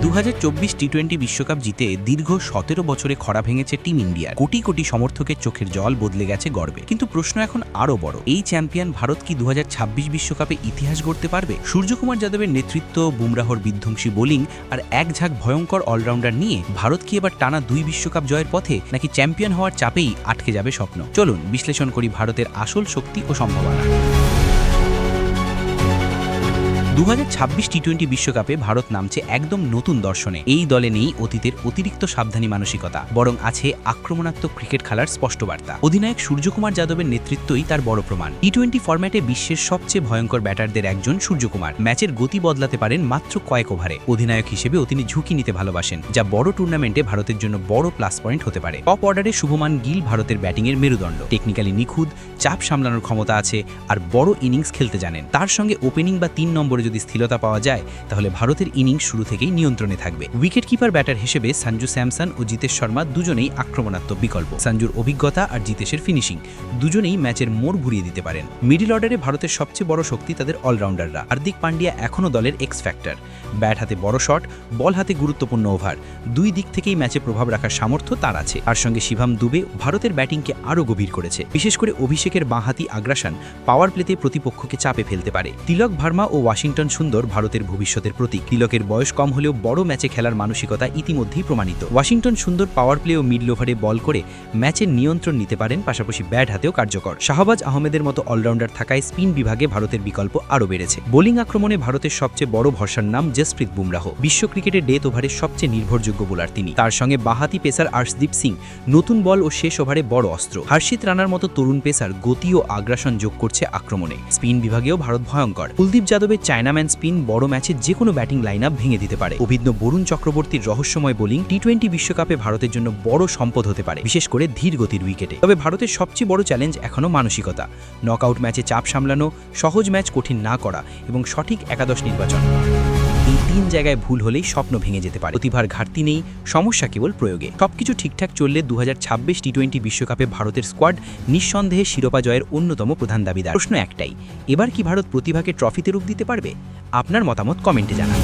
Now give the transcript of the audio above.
2024 টি-20 বিশ্বকাপ জিতে দীর্ঘ 17 বছরে খরা ভেঙেছে টিম ইন্ডিয়ার। কোটি কোটি সমর্থকের চোখের জল বদলে গেছে গর্বে। কিন্তু প্রশ্ন এখন আরও বড়, এই চ্যাম্পিয়ন ভারত কি 2026 বিশ্বকাপে ইতিহাস গড়তে পারবে? সূর্যকুমার যাদবের নেতৃত্ব, বুমরাহর বিধ্বংসী বোলিং আর এক ঝাঁক ভয়ঙ্কর অলরাউন্ডার নিয়ে ভারত কি এবার টানা 2 বিশ্বকাপ জয়ের পথে, নাকি চ্যাম্পিয়ন হওয়ার চাপেই আটকে যাবে স্বপ্ন? চলুন বিশ্লেষণ করি ভারতের আসল শক্তি ও সম্ভাবনা। 2026 টি-20 বিশ্বকাপে ভারত নামছে একদম নতুন দর্শনে। এই দলে নেই অতীতের অতিরিক্ত সাবধানী মানসিকতা, বরং আছে আক্রমণাত্মক ক্রিকেট খেলার স্পষ্ট বার্তা। অধিনায়ক সূর্যকুমার যাদবের নেতৃত্বই তার বড় প্রমাণ। টি-20 ফরম্যাটে বিশ্বের সবচেয়ে ভয়ঙ্কর ব্যাটারদের একজন সূর্যকুমার ম্যাচের গতি বদলাতে পারেন মাত্র কয়েক ওভারে। অধিনায়ক হিসেবেও তিনি ঝুঁকি নিতে ভালোবাসেন, যা বড় টুর্নামেন্টে ভারতের জন্য বড় প্লাস পয়েন্ট হতে পারে। টপ অর্ডারে শুভমান গিল ভারতের ব্যাটিংয়ের মেরুদণ্ড, টেকনিক্যালি নিখুঁত, চাপ সামলানোর ক্ষমতা আছে আর বড় ইনিংস খেলতে জানেন। তার সঙ্গে ওপেনিং বা 3 নম্বরে যদি স্থিরতা পাওয়া যায়, তাহলে ভারতের ইনিংস শুরু থেকেই নিয়ন্ত্রণে থাকবে। উইকেট কিপার ব্যাটার হিসেবে সঞ্জু স্যামসন ও জিতেশ শর্মা দুজনেই আক্রমণাত্মক বিকল্প। সঞ্জুর অভিজ্ঞতা আর জিতেশের ফিনিশিং দুজনেই ম্যাচের মোড় ঘুরিয়ে দিতে পারেন। মিডল অর্ডারে ভারতের সবচেয়ে বড় শক্তি তাদের অলরাউন্ডাররা। হার্দিক পান্ডিয়া এখনও দলের এক্স ফ্যাক্টর। ব্যাট হাতে বড় শট, বল হাতে গুরুত্বপূর্ণ ওভার, দুই দিক থেকেই ম্যাচে প্রভাব রাখার সামর্থ্য তার আছে। আর সঙ্গে শিভাম দুবে ভারতের ব্যাটিংকে আরও গভীর করেছে। বিশেষ করে অভিষেকের বাঁহাতি আগ্রাসন পাওয়ার প্লেতে প্রতিপক্ষকে চাপে ফেলতে পারে। তিলক ভার্মা ও ওয়াশিংটন সুন্দর ভারতের ভবিষ্যতের প্রতীক। তিলকের বয়স কম হলেও বড় ম্যাচে খেলার মানসিকতা ইতিমধ্যেই প্রমাণিত। ওয়াশিংটন সুন্দর পাওয়ার প্লে ও মিডল ওভারে বল করে ম্যাচের নিয়ন্ত্রণ নিতে পারেন, পাশাপাশি ব্যাট হাতেও কার্যকর। শাহবাজ আহমেদের মতো অলরাউন্ডার থাকায় স্পিন বিভাগে ভারতের বিকল্প আরও বেড়েছে। বোলিং আক্রমণে ভারতের সবচেয়ে বড় ভরসার নাম জসপ্রীত বুমরাহ। বিশ্ব ক্রিকেটে ডেথ ওভারের সবচেয়ে নির্ভরযোগ্য বোলার তিনি। তার সঙ্গে বাঁহাতি পেসার আর্শদীপ সিং নতুন বল ও শেষ ওভারে বড় অস্ত্র। হর্ষিত রানার মতো তরুণ পেসার গতি ও আগ্রাসন যোগ করছে আক্রমণে। স্পিন বিভাগেও ভারত ভয়ঙ্কর। কুলদীপ যাদবের চায়নাম্যান স্পিন বড় ম্যাচে যে কোনো ব্যাটিং লাইন আপ ভেঙে দিতে পারে। অভিজ্ঞ বরুণ চক্রবর্তীর রহস্যময় বোলিং টি-20 বিশ্বকাপে ভারতের জন্য বড় সম্পদ হতে পারে, বিশেষ করে ধীর গতির উইকেটে। তবে ভারতের সবচেয়ে বড় চ্যালেঞ্জ এখনও মানসিকতা। নকআউট ম্যাচে চাপ সামলানো, সহজ ম্যাচ কঠিন না করা এবং সঠিক একাদশ নির্বাচন। এই 3 জায়গায় ভুল হলেই স্বপ্ন ভেঙে যেতে পারে। প্রতিভার ঘাটতি নেই, সমস্যা কেবল প্রয়োগে। সবকিছু ঠিকঠাক চললে 2026 টি-20 বিশ্বকাপে ভারতের স্কোয়াড নিঃসন্দেহে শিরোপা জয়ের অন্যতম প্রধান দাবিদার। প্রশ্ন একটাই, এবার কি ভারত প্রতিভাকে ট্রফিতে রূপ দিতে পারবে? আপনার মতামত কমেন্টে জানান।